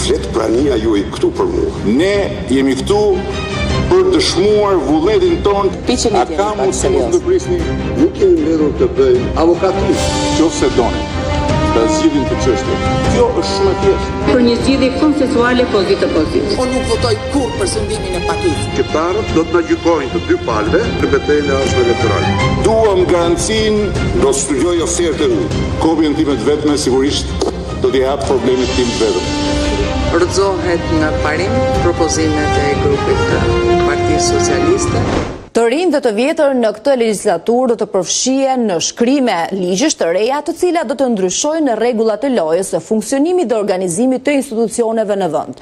flet prania juaj këtu për mua. Ne jemi këtu për të dëshmuar vullnetin ton. A ka mundësi të prisni? Nuk kemi mbledhur të bëjmë avokatisht. Nëse doni të zgjidhim këtë çështje. Kjo është shumë e thjeshtë. Për një zgjidhje konsensuale pozit-pozit. Unë nuk votoj kur për shëndimin e pakisë. Shqiptarët do të na gjykojnë të dy palëve në betejën e ardhshme elektorale. Duam garancinë, do të studioj ofertën, kopjen time të vetme sigurisht do t'i hap problemet tim të vetëm. Rrëzohet në parim propozimet e grupit të Partisë Socialiste. Të rinj dhe të vjetër në këtë legjislaturë do të përfshihen në shkrime ligjesh të reja të cilat do të ndryshojnë rregullat e lojës së funksionimit dhe organizimit të institucioneve në vend.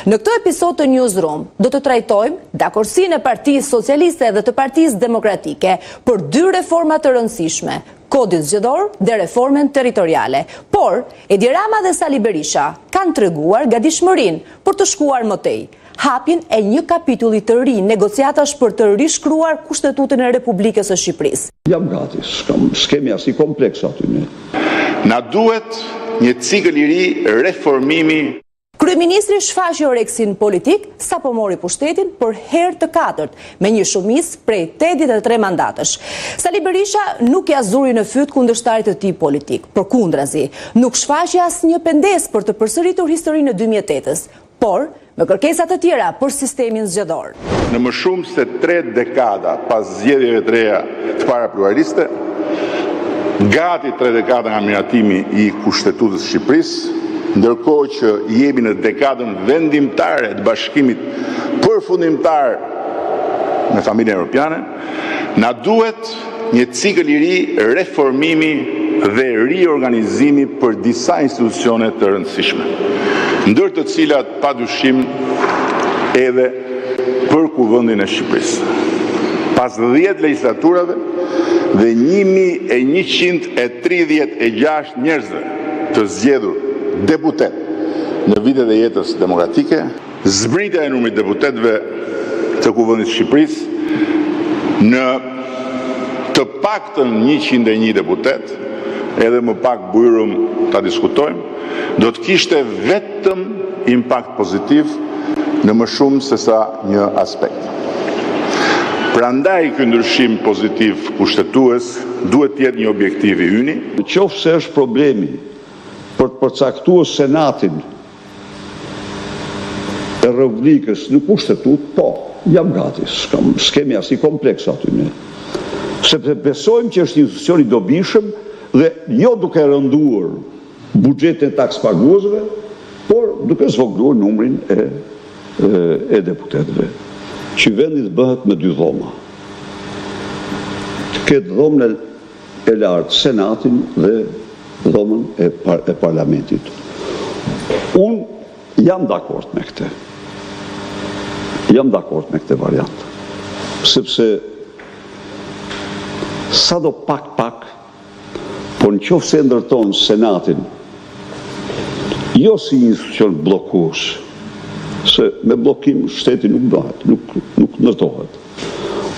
Në këtë episod të Newsroom do të trajtojmë dakordsinë e Partisë Socialiste dhe të Partisë Demokratike për dy reforma të rëndësishme, kodin zgjedhor dhe reformen territoriale. Por Edi Rama dhe Sali Berisha kanë treguar gatishmërinë për të shkuar më tej. Hapjen e një kapitulli të ri negociatash për të rishkruar Kushtetutën e Republikës së Shqipërisë. Jam gati, skemi as i kompleks aty ne. Na duhet një cikël i ri reformimi. Kryeministri shfaqi oreksin politik sapo mori pushtetin për herë të katërt me një shumicë prej 83 mandatësh. Sali Berisha nuk ia zuri në fyt kundërshtarit të tij politik, përkundrazi, nuk shfaqi asnjë pengesë për të përsëritur historinë e 2008-s, por me kërkesa të tjera për sistemin zgjedhor. Në më shumë se 3 dekada pas zgjedhjeve të reja të para pluraliste, gati 3 dekada nga miratimi i Kushtetutës së Shqipërisë, ndërkohë që jemi në dekadën vendimtare të bashkimit përfundimtar me familjen europiane, na duhet një cikël i ri reformimi dhe riorganizimi për disa institucione të rëndësishme, ndër të cilat padyshim edhe për Kuvendin e Shqipërisë. Pas 10 legjislaturave dhe 1136 njerëzve të zgjedhur deputet në vitet e jetës demokratike, zbritja e numrit deputetëve të Kuvendit të Shqipërisë në të paktën 101 deputet, edhe më pak bujrum ta diskutojmë, do të kishte vetëm impakt pozitiv në më shumë se sa një aspekt. Prandaj ky ndryshim pozitiv kushtetues duhet të jetë një objektiv i yni. Nëse është problemi për të përcaktuar Senatin e Republikës në Kushtetut, po, jam gati, skemi as i kompleks aty ne. Sepse besojmë që është një institucion i dobishëm dhe jo duke rënduar buxhetin e takspaguesve, por duke zvogëluar numrin e deputetëve. Që vendi të bëhet me 2 dhoma. Të ketë dhomën e lartë Senatin dhe dhomën e Parlamentit. Unë jam dakord me këtë. Jam dakord me këtë variant. Sepse sa do pak, por në qoftë se ndërton Senatin, jo si një institucion bllokues, se me bllokim shteti nuk bëhet, nuk ndërtohet,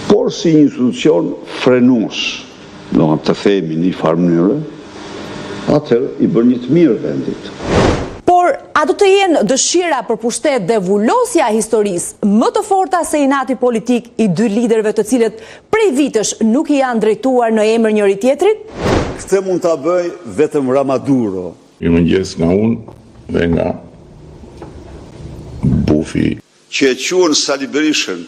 por si një institucion frenues, do të themi në një farë mënyrë, atëherë i bën një të mirë vendit. Por a do të jenë dëshira për pushtet dhe vullosja e historisë më të forta se inati politik i 2 liderëve të cilët prej vitesh nuk i janë drejtuar në emër njëri tjetrit? Këtë mund ta bëj vetëm Ramaduro. Mirëmëngjes nga unë dhe nga bufi. Që e quhen Sali Berishën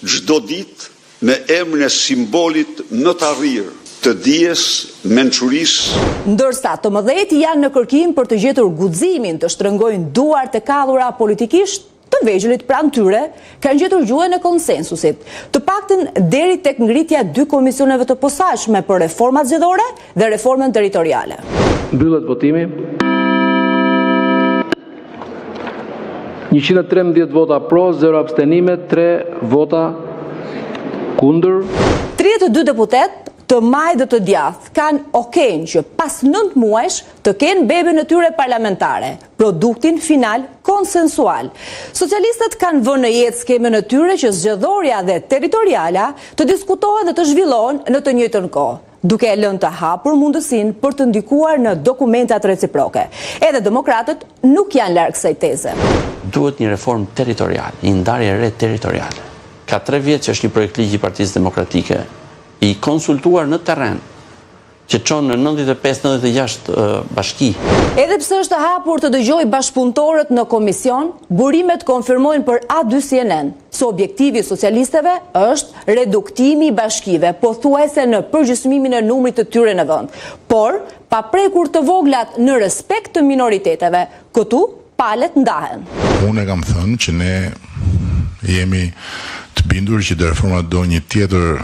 çdo ditë me emrin e simbolit më të arrirë të dijes, mençurisë. Ndërsa të mëdhejt janë në kërkim për të gjetur guximin të shtrëngojnë duart e kallura politikisht, të vegjëlit pranë tyre kanë gjetur gjuhën e konsensusit, të paktën deri tek ngritja 2 komisioneve të posaçme për reformat zgjedhore dhe reformën territoriale. Mbyllet votimi. 113 vota pro, 0 abstenime, 3 vota kundër. 32 deputet të maj dhe të djath kanë oken që pas 9 muajsh të kenë bebe në tyre parlamentare, produktin final konsensual. Socialistët kanë vënë në jetë skemën e tyre që zgjedhorja dhe territoriala të diskutohen dhe të zhvillohen në të njëjtën kohë. duke e lënë të hapur mundësinë për të ndikuar në dokumentat reciproke. Edhe demokratët nuk janë larg kësaj teze. Duhet një reformë territoriale, një ndarje re territoriale. Ka 3 vjet që është një projekt ligj i Partisë Demokratike i konsultuar në terren, që çon në 95-96 bashki. Edhe pse është hapur të dëgjoj bashkëpunëtorët në komision, burimet konfirmojnë për A2CNN se objektivi i socialistëve është reduktimi i bashkive, pothuajse në përgjysmimin e numrit të tyre në vend, por pa prekur të voglat në respekt të minoriteteve. Këtu palët ndahen. Unë e kam thënë që ne jemi të bindur që reforma do një tjetër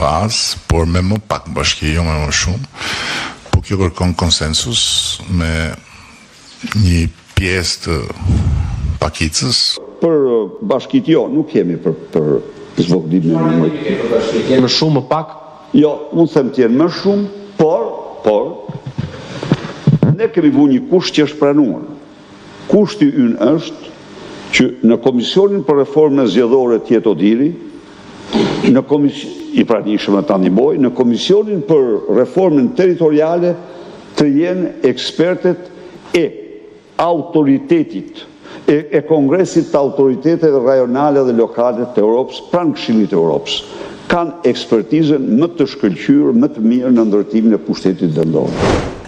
fazë, por me më pak bashki, jo me më shumë, po kjo kërkon konsensus me një pjesë të pakicës. Për bashkit jo, nuk kemi për zvogëlimin e numrit. Më shumë, më pak? Jo, unë them të jenë më shumë, por ne kemi vu një kusht që është pranuar. Kushti ynë është që në Komisionin për Reformën Zgjedhore të jetë Odiri, në i pranishëm në tani boj, në Komisionin për Reformën Territoriale të jenë ekspertet e autoritetit, e Kongresit të autoritetet rajonale dhe lokale të Europës, pranë Këshillit të Europës. Kanë ekspertizën më të shkëlqyer, më të mirë në ndërtimin e pushtetit vendor.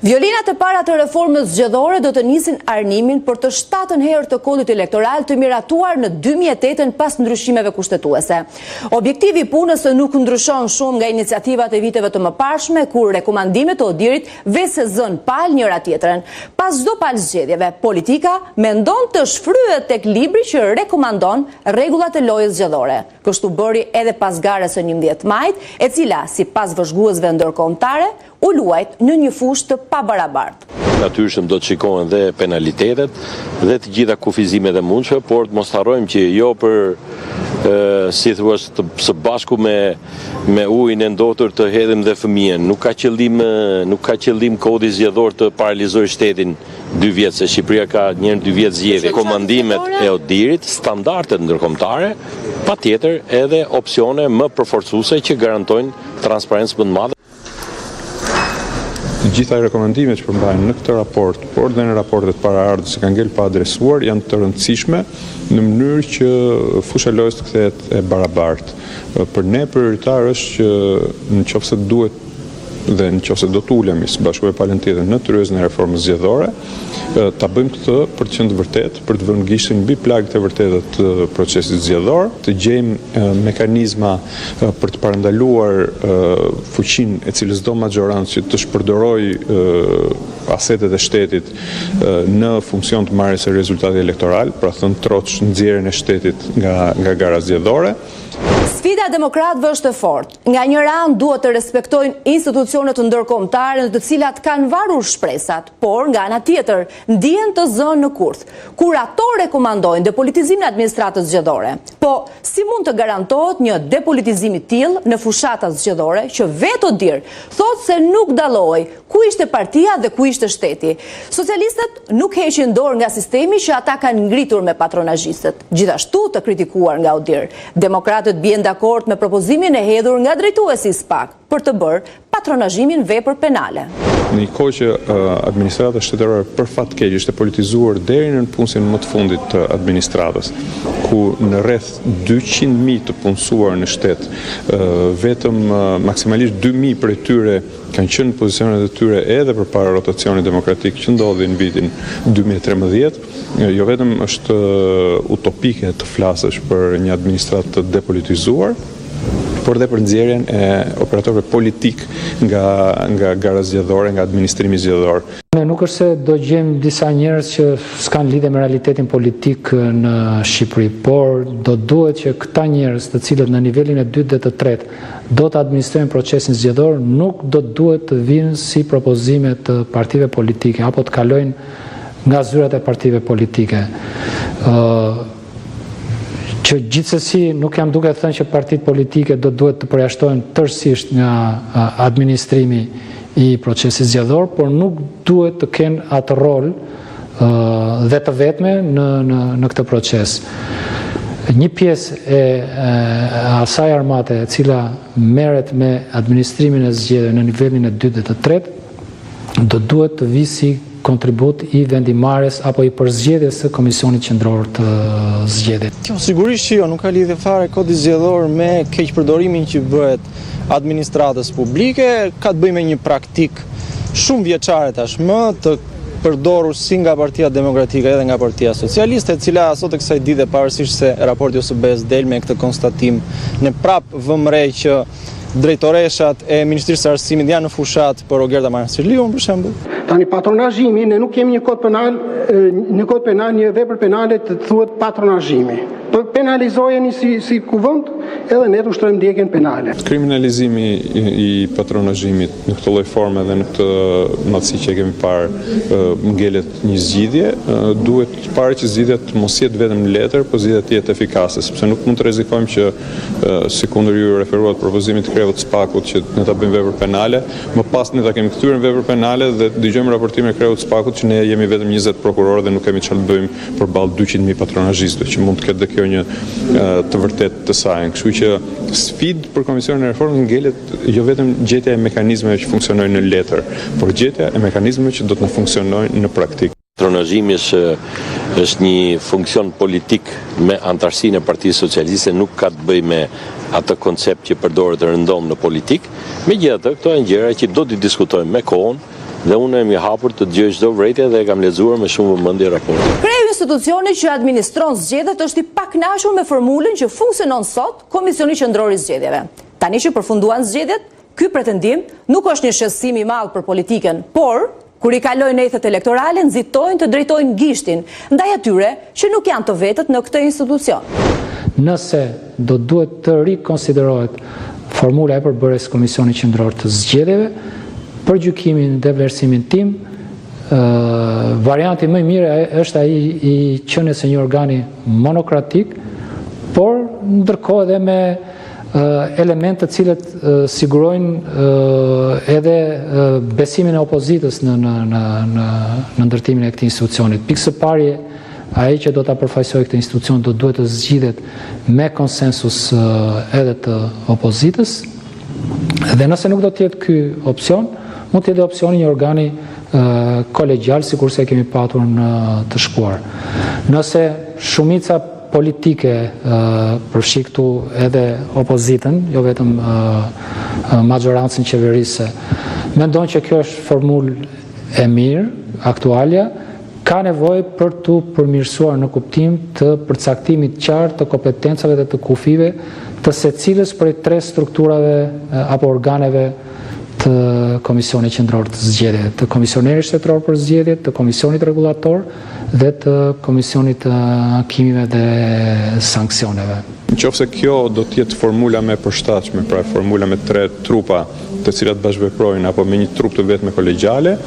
Violinat e para të reformës zgjedhore do të nisin arnimin për të 7ën herë të kodit elektoral të miratuar në 2008 pas ndryshimeve kushtetuese. Objektivi i punës nuk ndryshon shumë nga iniciativat e viteve të mëparshme, kur rekomandimet e Odirit vese zën pal njëra tjetrën. Pas çdo palë zgjedhjeve, politika mendon të shfryhet tek libri që rekomandon rregullat e lojës zgjedhore. Kështu bëri edhe pas garës së 11 majit, e cila sipas vëzhguesve ndërkombëtare u luajt në një fushë të pabarabartë. Natyrshëm do të shikohen dhe penalitetet dhe të gjitha kufizimet e mundshme, por të mos harrojmë që jo për si thua së bashku me ujin e ndotur të hedhim dhe fëmijën. Nuk ka qëllim kodi zgjedhor të paralizojë shtetin 2 vjet, se Shqipëria ka 1-2 vjet zgjedhje. Komandimet e Odirit, standardet ndërkombëtare, patjetër edhe opsione më përforcuese që garantojnë transparencë më të madhe. Të gjitha rekomendimet që përmbajnë në këtë raport, por dhe në raportet paraardhës që kanë ngel pa adresuar, janë të rëndësishme në mënyrë që fusha lojës të kthehet e barabartë. Për ne prioritar është që nëse duhet dhe nëse do të ulemi së bashku me palën tjetër në tryezën e reformës zgjedhore, ta bëjmë këtë për të qenë të vërtetë, për të vënë gishtin mbi plagët e vërteta të procesit zgjedhor, të gjejmë mekanizma për të parandaluar fuqinë e cilës do maxhorancë që të shpërdorojë asetet e shtetit në funksion të marrjes së rezultatit elektoral, pra thënë troç nxjerrjen e shtetit nga gara zgjedhore. Sfida e demokratëve është e fortë. Nga njëra anë duhet të respektojnë institucionet ndërkombëtare në të cilat kanë varur shpresat, por nga ana tjetër ndihen të zënë në kurth, kur ato rekomandojnë depolitizimin e administratës zgjedhore. Po, si mund të garantohet një depolitizim i tillë në fushatat zgjedhore që vetë Odir thotë se nuk dallohej ku ishte partia dhe ku ishte shteti. Socialistët nuk heqin dorë nga sistemi që ata kanë ngritur me patronazhistët, gjithashtu të kritikuar nga Odir. Demokratët bien dakord me propozimin e hedhur nga drejtuesi SPAK për të bërë patronazhimin vepër penale. Në një kohë që administrata shtetërore për fat keq ishte politizuar deri në punësin më të fundit të administratës, ku në rreth 200.000 të punësuar në shtet, vetëm maksimalisht 2.000 prej tyre kanë qenë në pozicionet e tyre edhe përpara rotacionit demokratik që ndodhi në vitin 2013, jo vetëm është utopike të flasësh për një administratë të depolitizuar, por dhe për nxjerrjen e operatorëve politik nga gara zgjedhore, nga administrimi zgjedhor. Nuk është se do gjejmë disa njerëz që s'kan lidhje me realitetin politik në Shqipëri, por do duhet që këta njerëz, të cilët në nivelin e 2 dhe të 3 do të administrojnë procesin zgjedhor, nuk do duhet të vinë si propozime të partive politike apo të kalojnë nga zyrat e partive politike. Që gjithsesi nuk jam duke thënë që partitë politike do duhet të përjashtohen tërësisht nga administrimi i procesit zgjedhor, por nuk duhet të kenë atë rol dhe të vetme në këtë proces. një pjesë e asaj armate e cila merret me administrimin e zgjedhjeve në nivelin e 2 dhe të 3 do duhet të vijë si kontribut i vendimarrjes apo i përzgjedhjes së Komisionit Qendror të Zgjedhjeve. Kjo sigurisht që jo, nuk ka lidhje fare kodi zgjedhor me keqpërdorimin që bëhet administratës publike, ka të bëjë me një praktik shumë vjeçare tashmë të përdorur si nga Partia Demokratike edhe nga Partia Socialiste, e cila sot e kësaj dite pavarësisht se raporti OSBE-s del me këtë konstatim, ne prap vëmë re që drejtoreshat e Ministrisë së Arsimit janë në fushat për Rogerta Marceliun, për shembull. Tani patronazhimi, ne nuk kemi një kod penal, një vepër penale të thuhet patronazhimi. Penalizojeni si kuvend, edhe ne të ushtrojmë ndjekjen penale. Kriminalizimi i patronazhimit në këtë lloj forme dhe në këtë matësi që kemi parë ngelet një zgjidhje, duhet parë që zgjidhja të mos jetë vetëm në letër, por zgjidhja të jetë efikase, sepse nuk mund të rrezikojmë që sikundër ju referuat propozimit të krevut Spakut që ne ta bëjmë vepër penale, më pas ne ta kemi kthyer në vepër penale dhe dëgjojmë raportimin e krevut Spakut që ne jemi vetëm 20 prokurorë dhe nuk kemi çfarë të bëjmë përballë 200.000 patronazhistë, që mund të ketë kjo një të vërtet të saj. Kështu që sfidë për Komisionin e Reformës ngelet jo vetëm gjetja e mekanizmeve që funksionojnë në letër, por gjetja e mekanizmeve që do të funksionojnë në praktikë. Patronazhimi është një funksion politik me antarësinë e Partisë Socialiste, nuk ka të bëjë me atë koncept që përdoret rëndom në politik. Megjithatë, këto janë gjëra që do t'i diskutojmë me kohën dhe unë jam i hapur të dëgjoj çdo vërejtje dhe e kam lexuar me shumë vëmendje raportin. Kreu institucioni që administron zgjedhjet është i pakënaqur me formulën që funksionon sot Komisioni Qendror i Zgjedhjeve. Tani që përfunduan zgjedhjet, ky pretendim nuk është një shqetësim i madh për politikën, por kur i kalojnë ethet elektorale, nxitojnë të drejtojnë gishtin ndaj atyre që nuk janë të vetët në këtë institucion. Nëse do duhet të rikonsiderohet formula e përbërjes Komisionit Qendror të Zgjedhjeve, për gjykimin dhe vlerësimin tim, varianti më i mirë është ai i qenies së një organi monokratik, por ndërkohë edhe me elemente të cilët sigurojnë edhe besimin e opozitës në ndërtimin e këtij institucioni. Pikë së pari, ai që do ta përfaqësojë këtë institucion do duhet të zgjidhet me konsensus edhe të opozitës, dhe nëse nuk do të jetë ky opsion, mund të jetë opsioni një organi kolegjal, sikurse e kemi patur në të shkuar. Nëse shumica politike përfshi këtu edhe opozitën, jo vetëm majorancën qeverisë, mendon që kjo është formulë e mirë, aktualja, ka nevojë për të përmirësuar në kuptim të përcaktimit qartë të kompetencave dhe të kufive të secilës prej 3 strukturave apo organeve të Komisionit Qendror të Zgjedhjeve, të Komisionerit Shtetëror për Zgjedhjet, të Komisionit Rregullator dhe të Komisionit të Ankimeve dhe Sanksioneve. Nëse kjo do të jetë formula më e përshtatshme, pra formula me 3 trupa të cilat bashkëveprojnë apo me një trup të vetme kolegjale,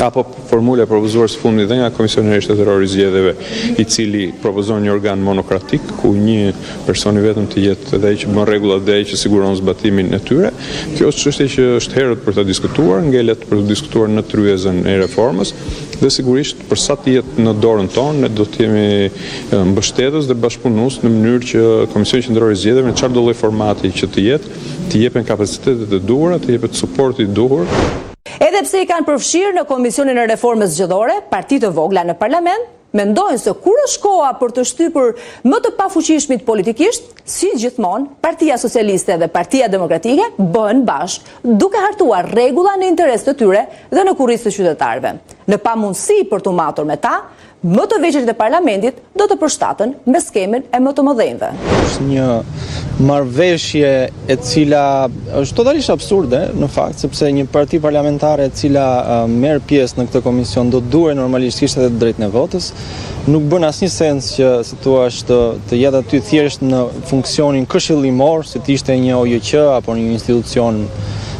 apo formula e propozuar së fundit dhe nga Komisioneri Shtetëror i Zgjedhjeve, i cili propozon një organ monokratik ku një person i vetëm të jetë edhe ai që bën rregullat dhe ai që siguron zbatimin e tyre. Kjo është çështje që është herët për ta diskutuar, ngelet për të diskutuar në tryezën e reformës dhe sigurisht për sa të jetë në dorën tonë ne do të jemi mbështetës dhe bashkëpunues në mënyrë që Komisioni Qendror i Zgjedhjeve në çfarëdo lloj formati që të jetë, të jepen kapacitetet e duhura, të jepet suporti i duhur. Edhe pse i kanë përfshirë në Komisionin e Reformës Zgjedhore, partitë të vogla në parlament, mendojnë se kur është koha për të shtypur më të pafuqishmit politikisht, si gjithmonë, Partia Socialiste dhe Partia Demokratike bëhen bashkë, duke hartuar rregulla në interes të tyre dhe në kurriz të qytetarëve. Në pamundësi për të matur me ta, më të veçët e parlamentit do të përshtaten me skemin e më të mëdhenjve. Është një marrëveshje e cila është totalisht absurde në fakt, sepse një parti parlamentare e cila merr pjesë në këtë komision do duhet normalisht kishte edhe drejtën e votës. Nuk bën asnjë sens që si thua të jetë aty thjesht në funksionin këshillimor, si të ishte një OJQ apo një institucion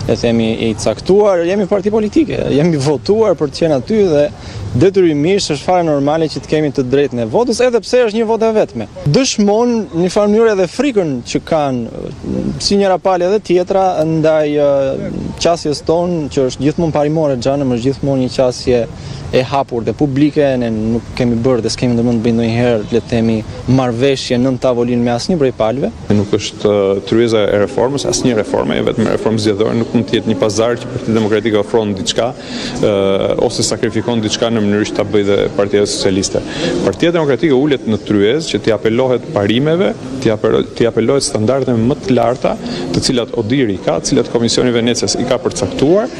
e themi i caktuar. Jemi parti politike, jemi votuar për të qenë aty dhe detyrimisht është fare normale që të kemi të drejtën e votës, edhe pse është një votë e vetme. Dëshmon një farë mënyrë edhe frikën që kanë si njëra palë edhe tjetra ndaj qasjes tonë, që është gjithmonë parimore, Xhanëm është gjithmonë një qasje e hapur dhe publike, ne nuk kemi bërë dhe s'kemi ndërmend të bëjmë ndonjëherë, le të themi, marrëveshje nën tavolinë me asnjë prej palëve. Nuk është tryeza e reformës, asnjë reforme, vetëm reformë zgjedhore, nuk mund të jetë një pazar që Partia Demokratike ofron diçka ose sakrifikon diçka në mënyrë që ta bëjë dhe Partia Socialiste. Partia Demokratike ulet në tryezë që t'i apelohet parimeve, t'i apelohet standardeve më të larta, të cilat ODIHR-i ka, të cilat Komisioni i Venecias i ka përcaktuar,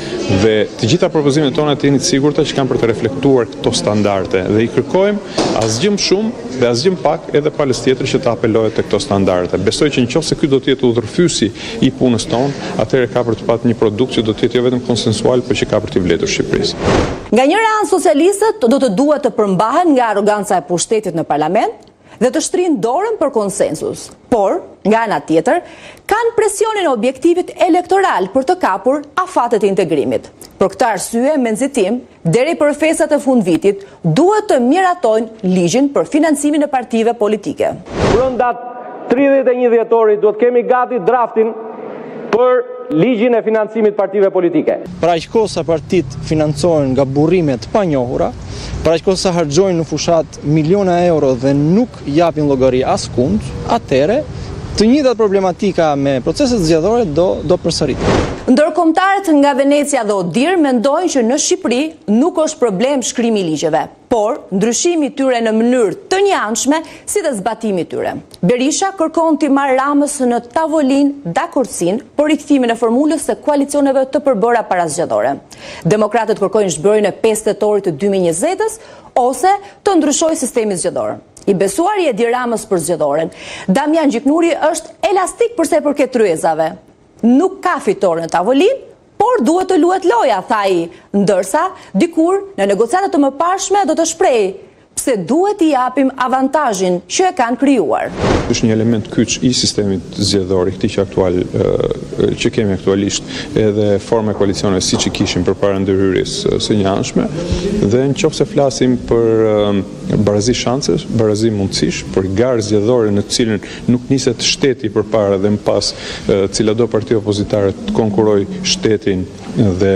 dhe të gjitha propozimet tona të jeni të sigurta që kanë për të reflektuar këto standarde, dhe i kërkojmë asgjë më shumë dhe asgjë më pak edhe palës tjetër që të apelohet të këto standarde. Besoj që nëse ky do të jetë udhërfysi i punës tonë, atëherë ka për të patë një produkt që do të jetë jo vetëm konsensual, por që ka për të vlerësuar Shqipërisë. Nga njëra anë, socialistët do të duhet të përmbahen nga arroganca e pushtetit në parlament dhe të shtrinë dorën për konsensus. Por, nga ana tjetër, kanë presionin e objektivit elektoral për të kapur afatet e integrimit. Për këtë arsye, me nxitim, deri për festat e fundvitit, duhet të miratojnë ligjin për financimin e partive politike. Brenda 31 dhjetorit duhet kemi gati draftin për ligjin e financimit partive politike. Pra aq kohë sa partitë financohen nga burrime të panjohura, pra aq kohë sa harxojnë në fushat miliona euro dhe nuk japin llogari askund, atëre të njëjtat problematika me proceset zgjedhore do përsëriten. Ndërkombëtarët nga Venecia dhe ODIHR mendojnë që në Shqipëri nuk është problem shkrimi i ligjeve, por ndryshimi i tyre në mënyrë të njëanshme si dhe zbatimi i tyre. Berisha kërkon t'i marrë Ramës në tavolinë dakordsinë për rikthimin e formulës së koalicioneve të përbëra parazgjedhore. Demokratët kërkojnë zhbërjen e 5 tetorit të 2020-s ose të ndryshojë sistemi zgjedhor. I besuari Edi Ramës për zgjedhoren, Damian Gjiknuri është elastik përsa i përket tryezave. Nuk ka fitore në tavolinë, por duhet të luhet loja, tha ai, ndërsa dikur në negociatat të mëparshme do të shprehej pse duhet t'i japim avantazhin që e kanë krijuar. Është një element kyç i sistemit zgjedhor, i këtij që kemi aktualisht, edhe forma e koalicioneve siç i kishim përpara ndërhyrjes së njëanshme, dhe nëse flasim për barazi shancesh, barazi mundësish, për garë zgjedhore në të cilën nuk niset shteti përpara dhe më pas cila do parti opozitare të konkurrojë shtetin dhe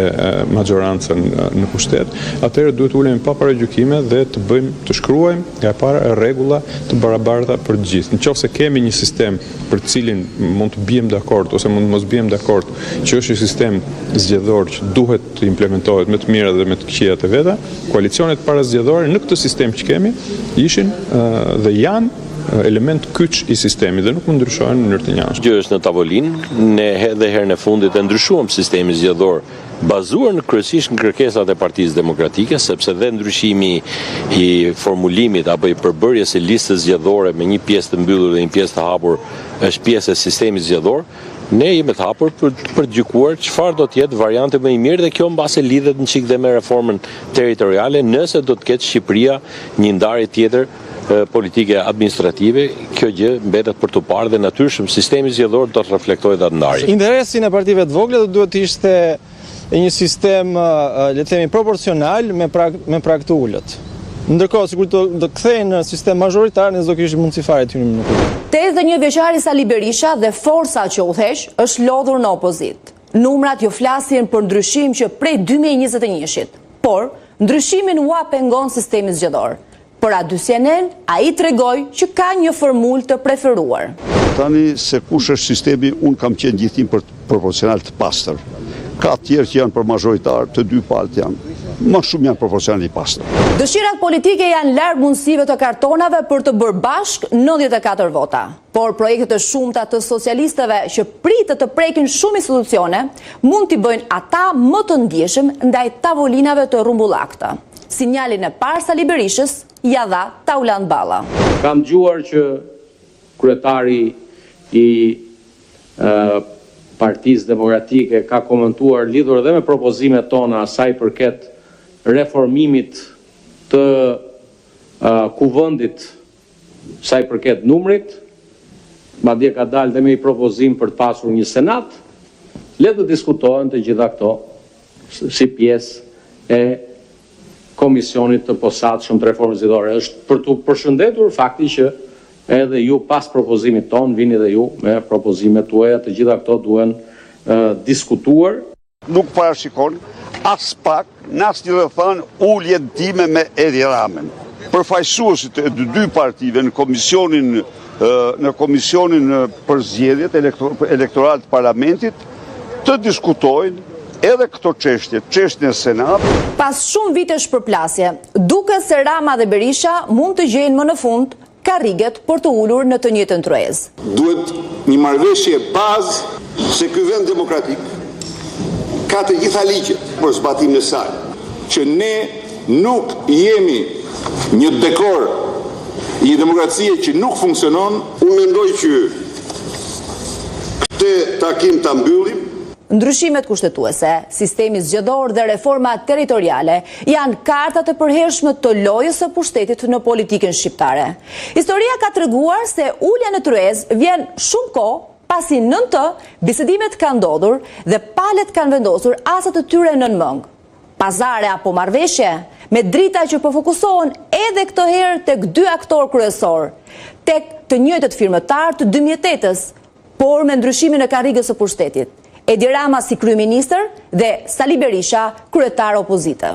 majorancën në pushtet, atëherë duhet ulemi pa paragjykime dhe të shkruajmë nga e para rregulla të barabarta për të gjithë. Nëse kemi një sistem për të cilin mund të bijem dakord ose mund të mos bijem dakord, që është një sistem zgjedhor që duhet të implementohet me të mirat dhe me të këqijat e veta, koalicionet parazgjedhore në këtë sistem që kemi ishin dhe janë element kyç i sistemit dhe nuk mund ndryshojnë në mënyrë të njëanshme. Gjë është në tavolinë, ne edhe herën e fundit e ndryshuam sistemin zgjedhor bazuar kryesisht në kërkesat e Partisë Demokratike, sepse dhe ndryshimi i formulimit apo i përbërjes së listës zgjedhore me një pjesë të mbyllur dhe një pjesë të hapur është pjesë e sistemit zgjedhor. Ne jemi të hapur për të gjykuar çfarë do të jetë varianti më i mirë, dhe kjo mbase lidhet në çik dhe me reformën territoriale, nëse do të ketë Shqipëria një ndarje tjetër politike administrative, kjo gjë mbetet për të parë dhe natyrshëm sistemi zgjedhor do të reflektojë atë ndarje. Interesin e partive të vogla duhet të ishte një sistem, le të themi, proporcional me prag të ulët. Ndërkohë, sikur do kthehen në sistem mazhoritar, ne do kishim mundësi fare të hynim në kuvend. 81 vjeçari Sali Berisha dhe forca që udhëheq është lodhur në opozit. Numrat jo flasin për ndryshim që prej 2021-shit, por ndryshimin u pengon sistemi zgjedhor. Por Adysianen, ai tregoi që ka një formulë të preferuar. Tani se kush është sistemi, unë kam qenë gjithim për proporcional të pastër. Ka tjerë që janë për mazhoritar, të dy palët janë. Më shumë janë proporcional i pastër. Dëshirat politike janë larg mundësive të kartonave për të bërë bashk 94 vota. Por projektet e shumta të socialistëve që pritet të prekin shumë institucione, mund t'i bëjnë ata më të ndjeshëm ndaj tavolinave të rumbullakta. Sinjalin e parë Sali Berishës ja dha Tauland Balla. Kam dëgjuar që kryetari i Partisë Demokratike ka komentuar lidhur edhe me propozimet tona sa i përket reformimit të kuvendit sa i përket numrit, madje ka dalë dhe me një propozim për të pasur një senat. Le të diskutohen të gjitha këto si pjesë e Komisionit të posaçëm të reformës zgjedhore. Është për të përshëndetur fakti që edhe ju pas propozimit ton vini dhe ju me propozimet tuaja, të gjitha këto duhen diskutuar. Nuk parashikon as pak në asnjë rrethon uljen time me Edi Ramën. Përfaqësuesit e dy partive në komisionin për zgjedhjet elektorale të parlamentit të diskutojnë edhe këto çështje e Senatit. Pas shumë vitesh përplasje, duket se Rama dhe Berisha mund të gjejnë më në fund karriget për të ulur në të njëjtën tryezë. Duhet një marrëveshje bazë se ky vend demokratik ka të gjitha ligjet për zbatimin e saj, që ne nuk jemi një dekor i një demokracie që nuk funksionon. Unë mendoj që këtë takim ta mbyllim. Ndryshimet kushtetuese, sistemi zgjedhor dhe reforma territoriale janë kartat e përhershme të lojës së pushtetit në politikën shqiptare. Historia ka treguar se ulja në tryezë vjen shumë kohë pasi nën të bisedimet kanë ndodhur dhe palët kanë vendosur asat të tyre nën mëngë. Pazare apo marrëveshje, me drita që përfokusohen edhe këtë herë tek dy aktorë kryesor, tek të njëjtët firmëtar të 2008-s, por me ndryshimin e karrigës së pushtetit. Edi Rama si kryeministër dhe Sali Berisha kryetar opozite.